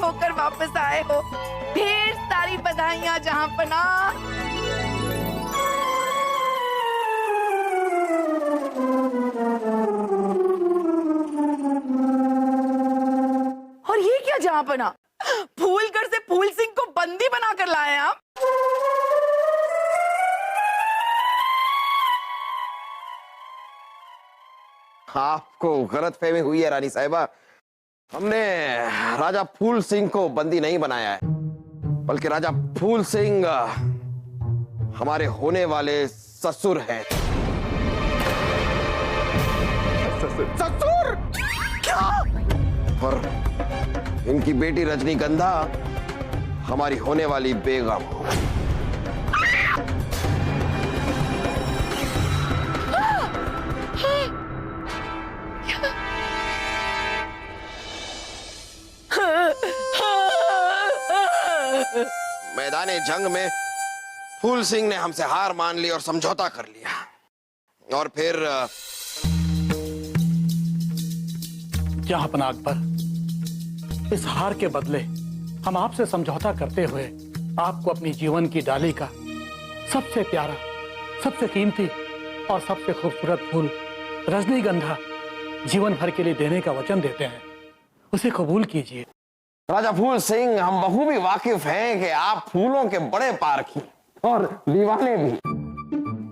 होकर वापस आए हो। ढेर सारी बधाइयां जहांपना। और ये क्या जहांपना, फूलगढ़ से फूल सिंह को बंदी बनाकर लाए आप? आपको गलतफहमी हुई है रानी साहिबा। हमने राजा फूल सिंह को बंदी नहीं बनाया है, बल्कि राजा फूल सिंह हमारे होने वाले ससुर हैं। ससुर? क्या? और इनकी बेटी रजनीगंधा हमारी होने वाली बेगम। मैदाने जंग में फूल सिंह ने हमसे हार मान ली और समझौता कर लिया, और फिर जहांपना अकबर, इस हार के बदले हम आपसे समझौता करते हुए आपको अपनी जीवन की डाली का सबसे प्यारा, सबसे कीमती और सबसे खूबसूरत फूल रजनीगंधा जीवन भर के लिए देने का वचन देते हैं। उसे कबूल कीजिए। राजा फूल सिंह, हम बखूबी वाकिफ हैं कि आप फूलों के बड़े पारखी और दीवाने भी।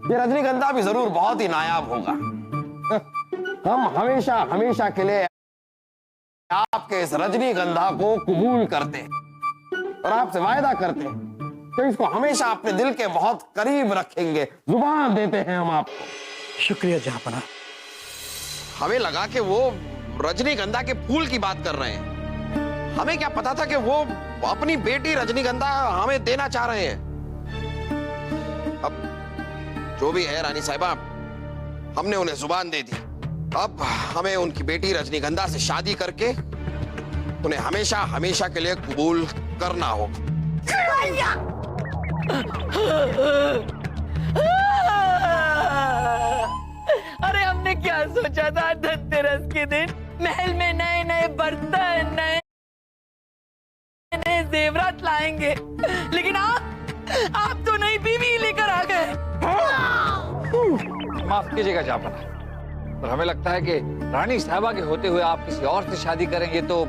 ये रजनीगंधा भी जरूर बहुत ही नायाब होगा। हम हमेशा हमेशा के लिए आपके इस रजनीगंधा को कबूल करते हैं और आपसे वायदा करते हैं कि इसको हमेशा अपने दिल के बहुत करीब रखेंगे। जुबान देते हैं हम आपको। शुक्रिया जहांपना। हमें लगा कि वो रजनीगंधा के फूल की बात कर रहे हैं। हमें क्या पता था कि वो अपनी बेटी रजनीगंधा हमें देना चाह रहे हैं। अब जो भी है रानी साहिबा, हमने उन्हें जुबान दे दी। अब हमें उनकी बेटी रजनीगंधा से शादी करके उन्हें हमेशा हमेशा के लिए कबूल करना हो। अरे हमने क्या सोचा था धनतेरस के दिन महल में नए नए बर्तन, नए नए जेवरात लाएंगे, लेकिन आप तो नई बीवी लेकर आ गए। माफ कीजिएगा जहांपना, पर हमें लगता है कि रानी साहिबा के होते हुए आप किसी और से शादी करेंगे तो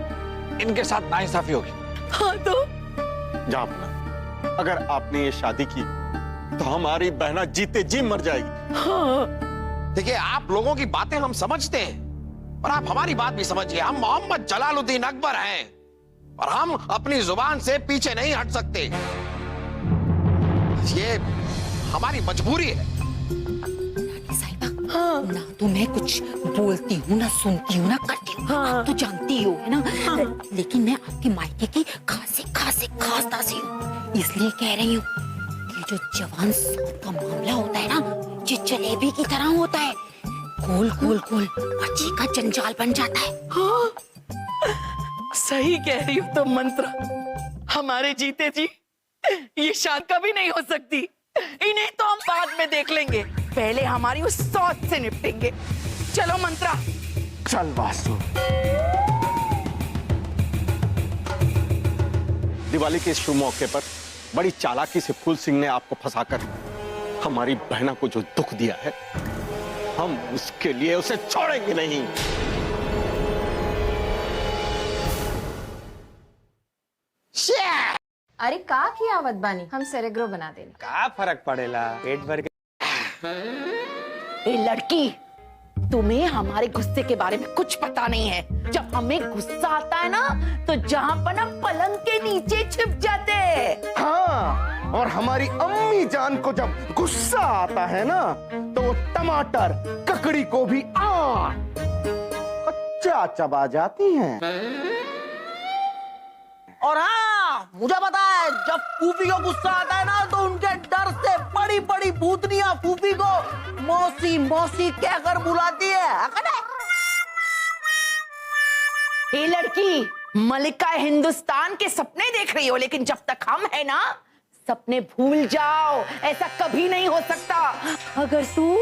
इनके साथ नाइंसाफी होगी। हाँ तो जहांपना, अगर आपने ये शादी की तो हमारी बहना जीते जी मर जाएगी। हाँ। देखिए, आप लोगों की बातें हम समझते हैं, पर आप हमारी बात भी समझिए। हम मोहम्मद जलालुद्दीन अकबर हैं और हम अपनी जुबान से पीछे नहीं हट सकते। ये हमारी मजबूरी है। हाँ। ना तो मैं कुछ बोलती हूँ, ना सुनती हूँ, ना करती हूँ। हाँ। आप तो जानती हो, है ना। हाँ। लेकिन मैं आपके मायके की खास दासी हूँ, इसलिए कह रही हूँ कि जो जवान सांप का मामला होता है ना, ये जलेबी की तरह होता है, गोल गोल गोल अच्छी का जंजाल बन जाता है। हाँ। सही कह रही हो। तो मंत्र हमारे जीते जी ये शादी कभी नहीं हो सकती। इन्हें तो हम बाद में देख लेंगे, पहले हमारी उस सोच से निपटेंगे। चलो मंत्रा। चल वासु। दिवाली के इस शुभ मौके पर बड़ी चालाकी से फूल सिंह ने आपको फंसाकर हमारी बहना को जो दुख दिया है, हम उसके लिए उसे छोड़ेंगे नहीं। अरे का की आवत बानी, हम सेरेग्रो बना देना। का फर्क पड़ेला, पेट भर के। ए लड़की, तुम्हें हमारे गुस्से के बारे में कुछ पता नहीं है। जब हमें गुस्सा आता है ना, तो जहांपना पलंग के नीचे छिप जाते हैं। हाँ, और हमारी अम्मी जान को जब गुस्सा आता है ना, तो वो टमाटर ककड़ी को भी अच्छा चबा जाती हैं। और हाँ, मुझे पता है जब फूफी को गुस्सा आता है ना, तो उनके डर से बड़ी बड़ी भूतनियां फूफी को मौसी मौसी कहकर बुलाती है। ए लड़की, मलिका हिंदुस्तान के सपने देख रही हो, लेकिन जब तक हम है ना, सपने भूल जाओ। ऐसा कभी नहीं हो सकता। अगर तू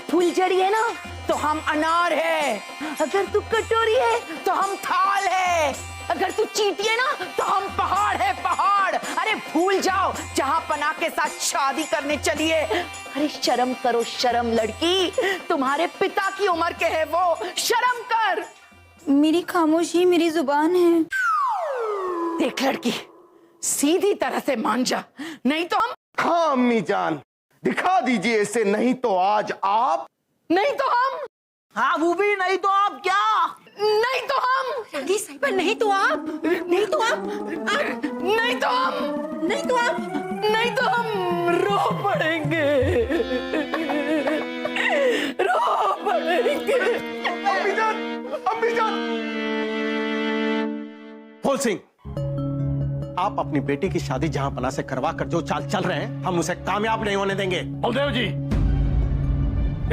फुलझड़ी है ना, तो हम अनार है। अगर तू कटोरी है, तो हम थाल है। अगर तू चींटी है ना तो हम पहाड़ है पहाड़। अरे भूल जाओ जहां पना के साथ शादी करने चलिए। अरे शर्म करो शर्म लड़की, तुम्हारे पिता की उम्र के है वो, शर्म कर। मेरी खामोशी मेरी जुबान है। देख लड़की, सीधी तरह से मान जा, नहीं तो हम। हाँ अम्मी जान, दिखा दीजिए इसे, नहीं तो आज आप। नहीं तो हम। हाँ फूफी, नहीं तो आप क्या? नहीं तो हम। शादी साहिबा नहीं तो आप, नहीं तो आप, नहीं तो हम। नहीं तो आप, नहीं तो हम रो पड़ेंगे, रो पड़ेंगे। अम्मी जान, अम्मी जान। फूल सिंह, आप अपनी बेटी की शादी जहां पना से करवा कर जो चाल चल रहे हैं, हम उसे कामयाब नहीं होने देंगे। बलदेव जी,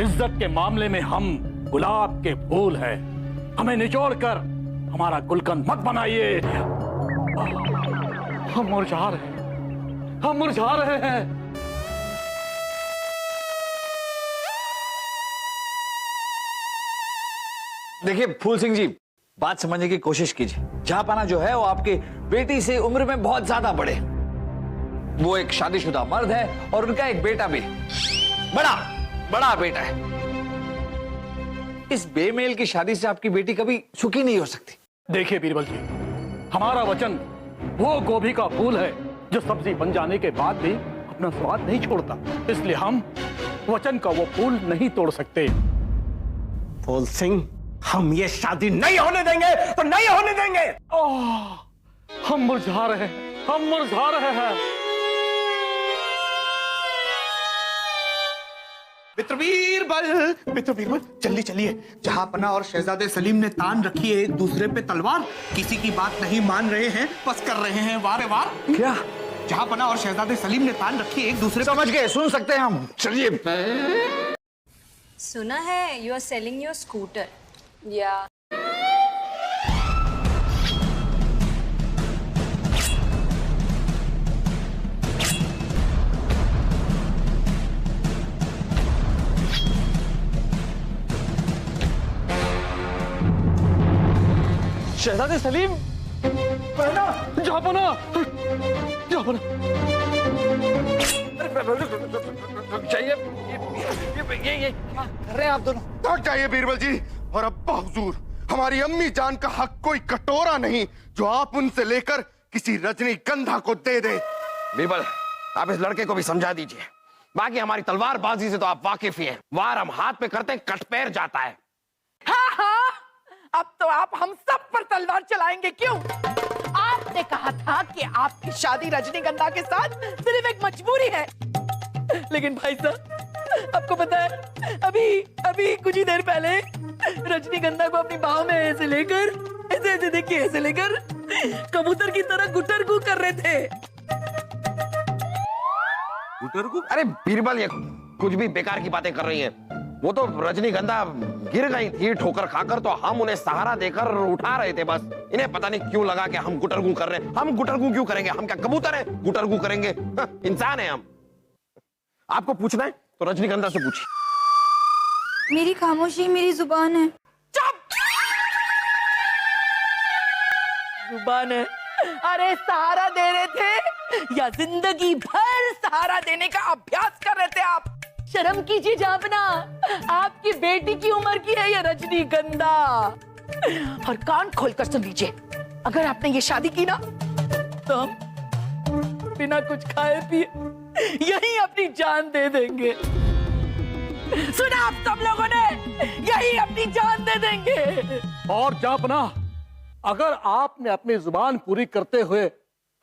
इज्जत के मामले में हम गुलाब के फूल हैं, हमें निचोड़ कर हमारा गुलकंद मत बनाइए। हम मुरझा रहे हैं, हम मुरझा रहे हैं। देखिए फूल सिंह जी, बात समझने की कोशिश कीजिए। जहांपना जो है वो आपकी बेटी से उम्र में बहुत ज्यादा बड़े, वो एक शादीशुदा मर्द है और उनका एक बेटा भी, बड़ा बड़ा बेटा है। इस बेमेल की शादी से आपकी बेटी कभी सुखी नहीं हो सकती। देखिए बीरबल जी, हमारा वचन वो गोभी का फूल है जो सब्जी बन जाने के बाद भी अपना स्वाद नहीं छोड़ता, इसलिए हम वचन का वो फूल नहीं तोड़ सकते। फूल सिंह, हम ये शादी नहीं होने देंगे तो नहीं होने देंगे। हम मुरझा रहे हैं, हम मुरझा रहे हैं। मित्र बीरबल, जल्दी चलिए। जहांपना और शहजादे सलीम ने तान रखी है एक दूसरे पे तलवार, किसी की बात नहीं मान रहे हैं, बस कर रहे हैं वारे वार। क्या? जहांपना और शहजादे सलीम ने तान रखी है एक दूसरे पे। समझ गए, सुन सकते हैं हम, चलिए। सुना है you are selling your scooter. या शहजादे सलीम, जहांपना, जहांपना। चाहिए ये क्या कर रहे हैं आप दोनों? हट जाइए बीरबल जी, और अब्बा हुजूर, हमारी अम्मी जान का हक कोई कटोरा नहीं जो आप उनसे लेकर किसी रजनीगंधा को दे दे। बीरबल, आप इस लड़के को भी समझा दीजिए। बाकी हमारी तलवारबाजी से तो आप वाकिफ ही हैं। वार हम हाथ पे करते हैं, कट पैर जाता है। हाँ हाँ, अब तो आप हम सब पर तलवार चलाएंगे। क्यों? आपने कहा था कि आपकी शादी रजनीगंधा के साथ सिर्फ एक मजबूरी है, लेकिन भाई साहब आपको पता है, अभी कुछ ही देर पहले रजनीगंधा को अपनी बाहों में ऐसे लेकर, ऐसे देखिए, ऐसे लेकर कबूतर की तरह गुटरगू कर रहे थे। गुटरगू? अरे बीरबल, ये कुछ भी बेकार की बातें कर रही हैं। वो तो रजनीगंधा गिर गई थी ठोकर खाकर, तो हम उन्हें सहारा देकर उठा रहे थे बस। इन्हें पता नहीं क्यों लगा कि हम गुटरगू कर रहे हैं। हम गुटरगू क्यों करेंगे? हम क्या कबूतर हैं गुटरगू करेंगे? इंसान हैं हम। आपको पूछना है तो रजनीगंधा से पूछिए। मेरी खामोशी मेरी जुबान है। चुप! जुबान है? अरे सहारा दे रहे थे या जिंदगी भर सहारा देने का अभ्यास कर रहे थे आप? शर्म कीजिए जहांपना, आपकी बेटी की उम्र की है ये रजनीगंधा। और कान खोलकर सुन लीजिए, अगर आपने ये शादी की ना तो हम बिना कुछ खाए पिए यही अपनी जान दे देंगे। सुना आप सब लोगों ने, यही अपनी जान दे देंगे। और जहांपना, अगर आपने अपनी जुबान पूरी करते हुए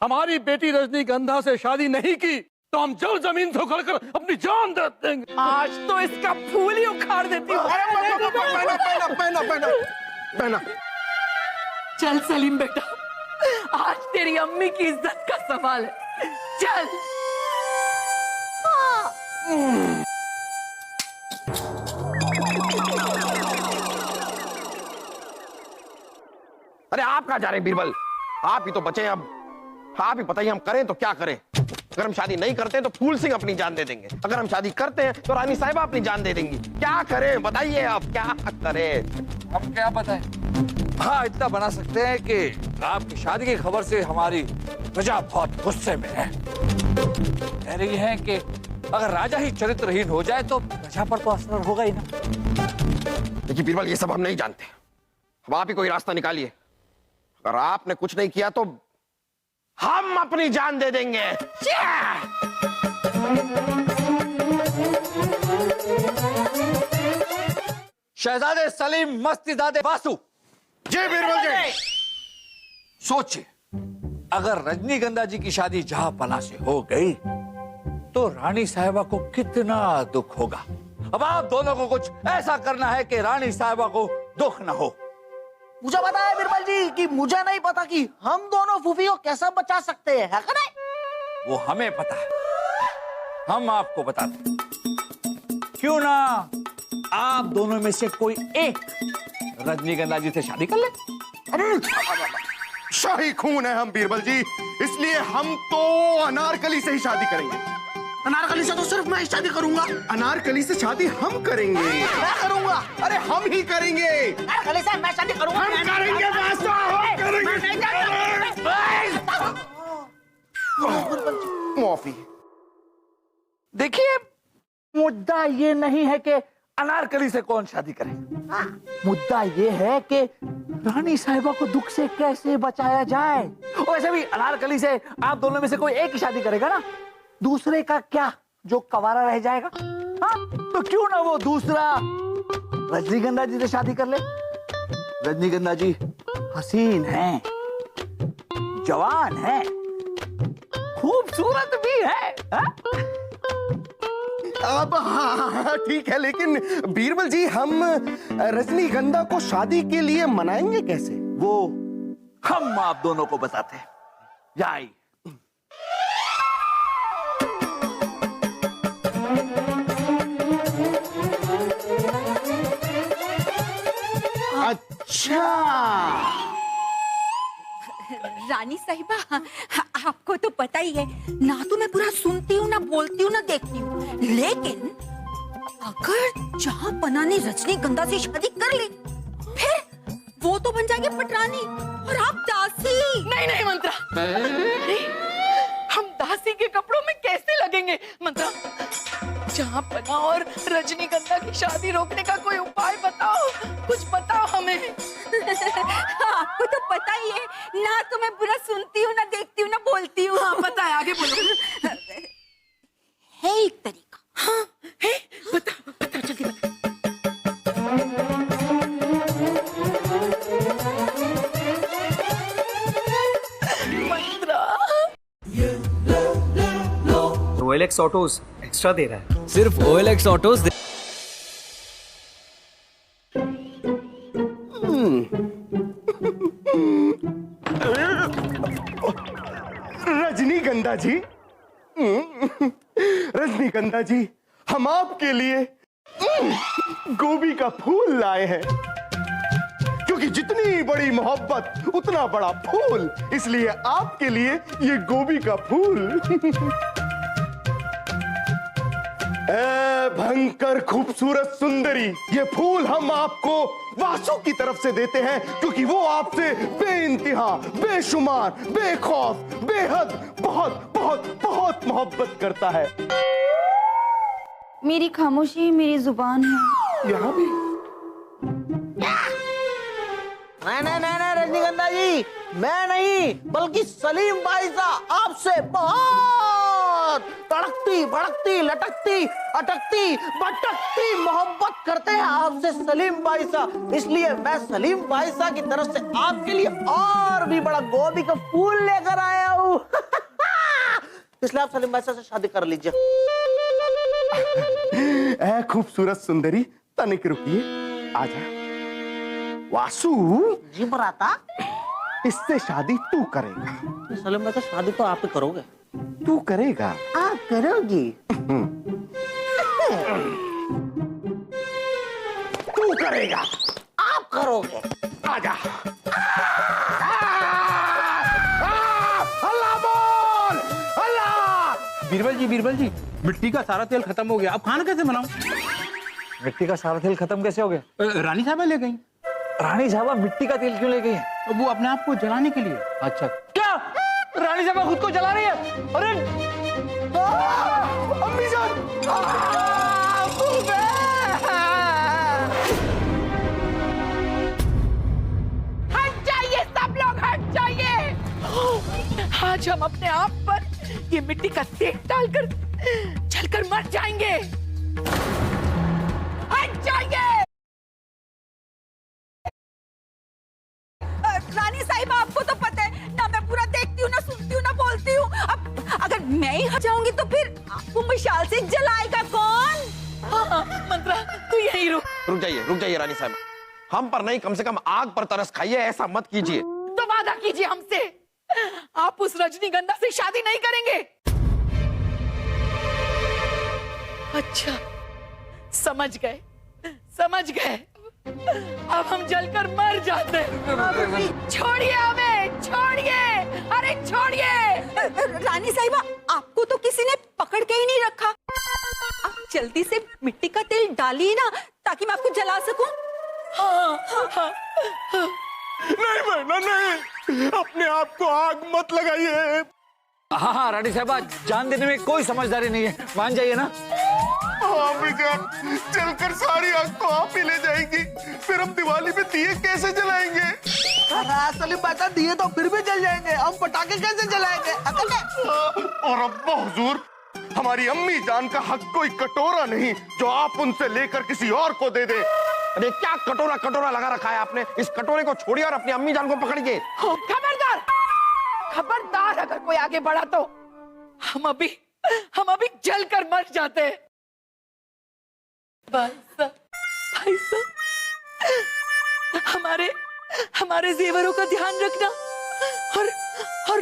हमारी बेटी रजनीगंधा से शादी नहीं की तो हम जल जमीन से उखड़कर अपनी जान दे देंगे। आज तो इसका फूल ही उखाड़ देती हूँ। पहना। चल सलीम बेटा, आज तेरी अम्मी की इज्जत का सवाल है। चल। अरे आप कहाँ जा रहे हैं बीरबल? आप ही तो बचे हैं अब। आप ही बताइए हम करें तो क्या करें? अगर हम शादी नहीं करते तो फूल सिंह अपनी जान दे देंगे, अगर हम शादी करते हैं तो रानी साहिबा अपनी जान दे देंगी। क्या करें बताइए, आप क्या करें? हम क्या बताएं? हाँ, इतना बना सकते हैं कि आपकी शादी की खबर से हमारी प्रजा बहुत गुस्से में है। कह रही है कि अगर राजा ही चरित्रहीन हो जाए तो प्रजा पर तो असर होगा ही ना। देखिए बीरबल, ये सब हम नहीं जानते। अब आप ही कोई रास्ता निकालिए। अगर आपने कुछ नहीं किया तो हम अपनी जान दे देंगे। शहजादे सलीम मस्तीदादे वासु। जय बीरबल जय। सोचिए, अगर रजनीगंधा जी की शादी जहां पना से हो गई तो रानी साहिबा को कितना दुख होगा। अब आप दोनों को कुछ ऐसा करना है कि रानी साहिबा को दुख ना हो। मुझे पता है बिरबल जी कि मुझे नहीं पता कि हम दोनों फूफी को कैसे बचा सकते हैं, है कि नहीं? वो हमें पता है, हम आपको बताते हैं। क्यों ना आप दोनों में से कोई एक रजनीगंधा जी से शादी कर ले। शाही खून है हम बीरबल जी, इसलिए हम तो अनारकली से ही शादी करेंगे। अनारकली से तो सिर्फ मैं ही शादी करूंगा। अनारकली से शादी हम करेंगे। मैं करूंगा। अरे हम ही करेंगे। अनारकली से मैं शादी करूंगा। हम करेंगे वास्तव, हम करेंगे। माफी। देखिए, मुद्दा ये नहीं है कि अनारकली से कौन शादी करे। मुद्दा ये है कि रानी साहिबा को दुख से कैसे बचाया जाए। और वैसे भी अनारकली से आप दोनों में से कोई एक ही शादी करेगा ना, दूसरे का क्या जो कवारा रह जाएगा। हाँ, तो क्यों ना वो दूसरा रजनीगंधा जी से शादी कर ले। रजनीगंधा जी हसीन हैं, जवान हैं, खूबसूरत भी है। अब हाँ ठीक है, लेकिन बीरबल जी हम रजनीगंधा को शादी के लिए मनाएंगे कैसे? वो हम आप दोनों को बताते हैं। जाइए। अच्छा, रानी साहिबा, आपको तो पता ही है ना, तो मैं पूरा सुनती हूँ ना बोलती हूँ ना देखती हूँ, लेकिन अगर जहाँ पना ने रजनीगंधा से शादी कर ली फिर वो तो बन जाएंगे पटरानी और आप दासी। नहीं नहीं मंत्रा, अरे हम दासी के कपड़ों में कैसे लगेंगे मंत्रा? जहाँ पना और रजनीगंधा की शादी रोकने का कोई उपाय बताओ, कुछ बताओ हमें। आपको तो पता ही है ना, तो मैं पूरा सुनती हूँ ना देखती हूँ ना बोलती हूँ। हाँ पता है, आगे बोलो। है एक तरीका। हाँ है, बताओ बताओ जल्दी बताओ। मंत्रा, OLX ऑटोज एक्स्ट्रा दे रहा है। सिर्फ OLX ऑटोज रजनीगंधा जी, रजनीगंधा जी, हम आपके लिए गोभी का फूल लाए हैं, क्योंकि जितनी बड़ी मोहब्बत उतना बड़ा फूल, इसलिए आपके लिए ये गोभी का फूल। ए भयंकर खूबसूरत सुंदरी, ये फूल हम आपको वासु की तरफ से देते हैं, क्योंकि वो आपसे बेइंतहा, बेशुमार, बेखौफ, बेहद, बहुत बहुत बहुत मोहब्बत करता है। मेरी खामोशी मेरी जुबान है। यहाँ भी नहीं रजनीगंधा जी, मैं नहीं बल्कि सलीम भाई साहब आपसे बहुत तड़कती भड़कती लटकती अटकती भटकती मोहब्बत करते हैं आपसे सलीम भाई साहब, इसलिए मैं सलीम भाई साहब की तरफ से आपके लिए और भी बड़ा गोभी का फूल लेकर आया हूँ। इसलिए आप सलीम भाई साहब से शादी कर लीजिए। ऐ खूबसूरत सुंदरी, तनिक रुकिए, आजा। वासु जी बराता, इससे शादी तू करेगा। सलीम भाई साहब शादी तो आप ही करोगे। तू करेगा? आप करोगी? तू करेगा? आप करोगे? आजा। अल्लाह बोल, अल्लाह। बीरबल जी, मिट्टी का सारा तेल खत्म हो गया, अब खाना कैसे बनाऊं? मिट्टी का सारा तेल खत्म कैसे हो गया? रानी साहब ले गई। रानी साहबा मिट्टी का तेल क्यों ले गई है? तो वो अपने आप को जलाने के लिए। अच्छा, क्या रानी साहबा खुद को जला रही है? अरे अम्मी जान, हट जाइए सब लोग, हट जाइए। आज हम अपने आप पर ये मिट्टी का तेल डालकर जलकर मर जाएंगे। हट जाइए। रानी साहिबा, आपको तो पता है ना, मैं पूरा देखती हूँ ना, सुनती हूँ ना, बोलती हूँ। अब अगर मैं ही हट जाऊंगी तो फिर आपको मशाल से जलाएगा कौन? हाँ, मंत्रा तू यहीं रुक। रुक जाइए रानी साहब, हम पर नहीं, कम से कम आग पर तरस खाइए, ऐसा मत कीजिए। तो वादा कीजिए हमसे, आप उस रजनीगंधा से शादी नहीं करेंगे। अच्छा, समझ गए। अब हम जलकर मर जाते हैं। छोड़िए हमें, छोड़िए, अरे छोड़िए। रानी साहिबा, आपको तो किसी ने पकड़ के ही नहीं रखा। आप जल्दी से मिट्टी का तेल डालिए ना, ताकि मैं आपको जला सकूं। हाँ। नहीं बहना नहीं, अपने आप को आग मत लगाइए। हाँ, रानी साहबा, जान देने में कोई समझदारी नहीं है, मान जाइए ना। अम्मी जान, चलकर सारी आग तो आप ही ले जाएंगी, फिर हम दिवाली में दिए कैसे जलाएंगे? सलीम भाईसा, दिए तो फिर भी जल जाएंगे, हम पटाखे कैसे जलाएंगे? अकल है? और अब्बा हुजूर, हमारी अम्मी जान का हक कोई कटोरा नहीं जो आप उनसे लेकर किसी और को दे दे। अरे क्या कटोरा लगा रखा है आपने? इस कटोरे को छोड़िए और अपनी अम्मी जान को पकड़िए। खबरदार अगर कोई आगे बढ़ा तो हम अभी जलकर मर जाते हैं। भाईसा, हमारे जेवरों का ध्यान रखना, और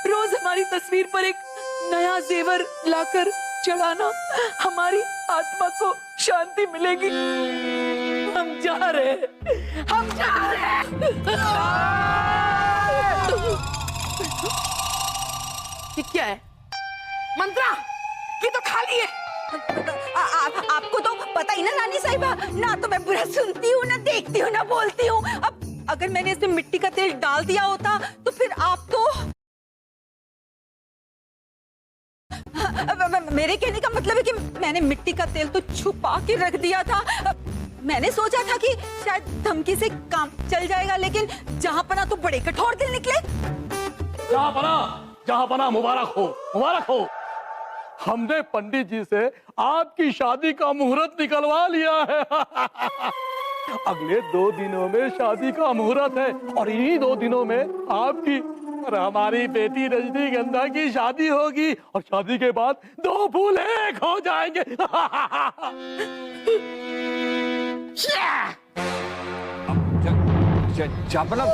रोज हमारी तस्वीर पर एक नया जेवर लाकर चढ़ाना, हमारी आत्मा को शांति मिलेगी। हम जा रहे हैं। ये क्या है? मंत्रा, ये तो खाली है। आपको तो पता ही ना रानी साहिबा, ना तो मैं बुरा सुनती हूँ, ना देखती हूँ, ना बोलती हूँ। अब अगर मैंने इसमें मिट्टी का तेल डाल दिया होता तो फिर आप तो मेरे कहने का मतलब है कि मैंने मिट्टी का तेल तो छुपा के रख दिया था। मैंने सोचा था कि शायद धमकी से काम चल जाएगा, लेकिन जहांपना तो बड़े कठोर दिल निकले। जहांपना मुबारक हो। हमने पंडित जी से आपकी शादी का मुहूर्त निकलवा लिया है। अगले 2 दिनों में शादी का मुहूर्त है, और इन्हीं 2 दिनों में आपकी और हमारी बेटी रजनीगंधा की शादी होगी, और शादी के बाद 2 फूल एक हो जाएंगे। जापना,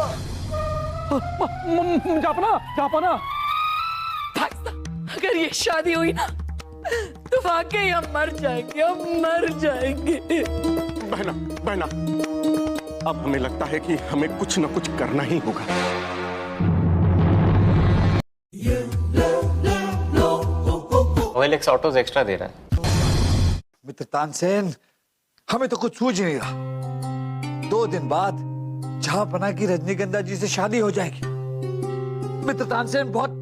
अगर ये शादी हुई ना तो वाकई हम मर जाएंगे। बहना, अब हमें लगता है कि हमें कुछ न कुछ करना ही होगा। OLX ऑटोज एक्स्ट्रा दे रहा है। मित्र तानसेन, हमें तो कुछ सूझ नहीं रहा। 2 दिन बाद जहांपना की रजनीगंधा जी से शादी हो जाएगी। मित्र तानसेन, बहुत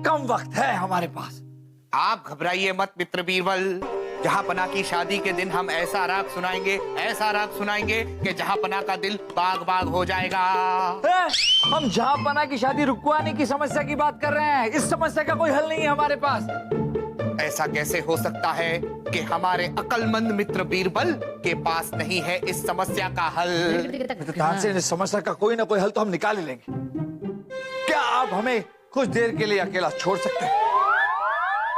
कम वक्त है हमारे पास। आप घबराइए मत मित्र बीरबल, जहांपना की शादी के दिन हम ऐसा राग सुनाएंगे कि जहांपना का दिल बाग बाग हो जाएगा। हम जहांपना की शादी रुकवाने की समस्या की बात कर रहे हैं। इस समस्या का कोई हल नहीं है हमारे पास। ऐसा कैसे हो सकता है कि हमारे अक्लमंद मित्र बीरबल के पास नहीं है इस समस्या का हल? तानसेन, इस समस्या का कोई ना कोई हल तो हम निकाल ही लेंगे। क्या आप हमें कुछ देर के लिए अकेला छोड़ सकते हैं?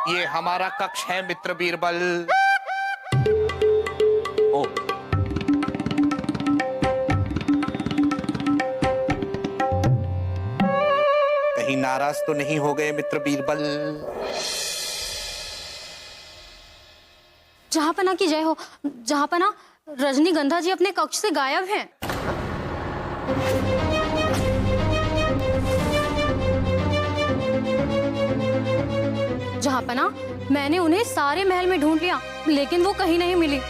ये हमारा कक्ष है मित्र बीरबल। ओ, कहीं नाराज तो नहीं हो गए मित्र बीरबल? जहांपना की जय हो। जहांपना, रजनीगंधा जी अपने कक्ष से गायब हैं। जहांपना, मैंने उन्हें सारे महल में ढूंढ लिया, लेकिन वो कहीं नहीं मिली।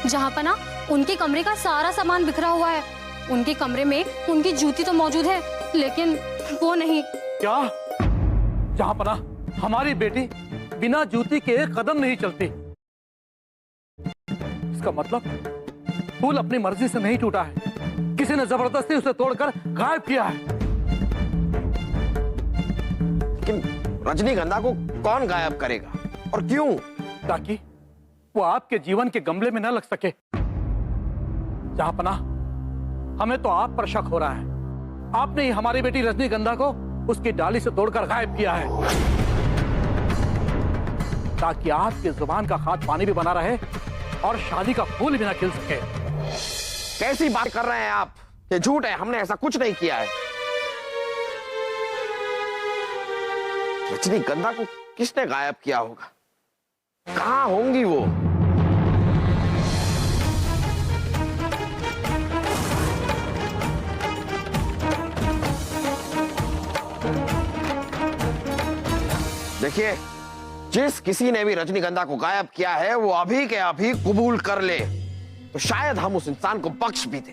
जहांपना, उनके कमरे का सारा सामान बिखरा हुआ है, उनके कमरे में उनकी जूती तो मौजूद है, लेकिन वो नहीं। क्या? जहां पना हमारी बेटी बिना जूती के एक कदम नहीं चलती। इसका मतलब फूल अपनी मर्जी से नहीं टूटा है, किसी ने जबरदस्ती उसे तोड़कर गायब किया है। लेकिन रजनीगंधा को कौन गायब करेगा और क्यों? ताकि वो आपके जीवन के गमले में न लग सके। जहां पना हमें तो आप पर शक हो रहा है, आपने ही हमारी बेटी रजनीगंधा को उसकी डाली से तोड़कर गायब किया है, ताकि आपकी जुबान का खाद पानी भी बना रहे और शादी का फूल भी ना खिल सके। कैसी बात कर रहे हैं आप? ये झूठ है, हमने ऐसा कुछ नहीं किया है। रजनीगंधा को किसने गायब किया होगा? कहां होंगी वो? देखिए, जिस किसी ने भी रजनीगंधा को गायब किया है वो अभी के अभी कबूल कर ले, तो शायद हम उस इंसान को बख्श भी दें।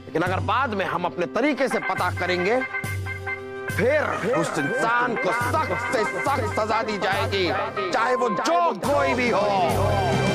लेकिन अगर बाद में हम अपने तरीके से पता करेंगे, फिर उस इंसान को सख्त से सख्त सजा दी जाएगी, चाहे वो जो कोई भी हो।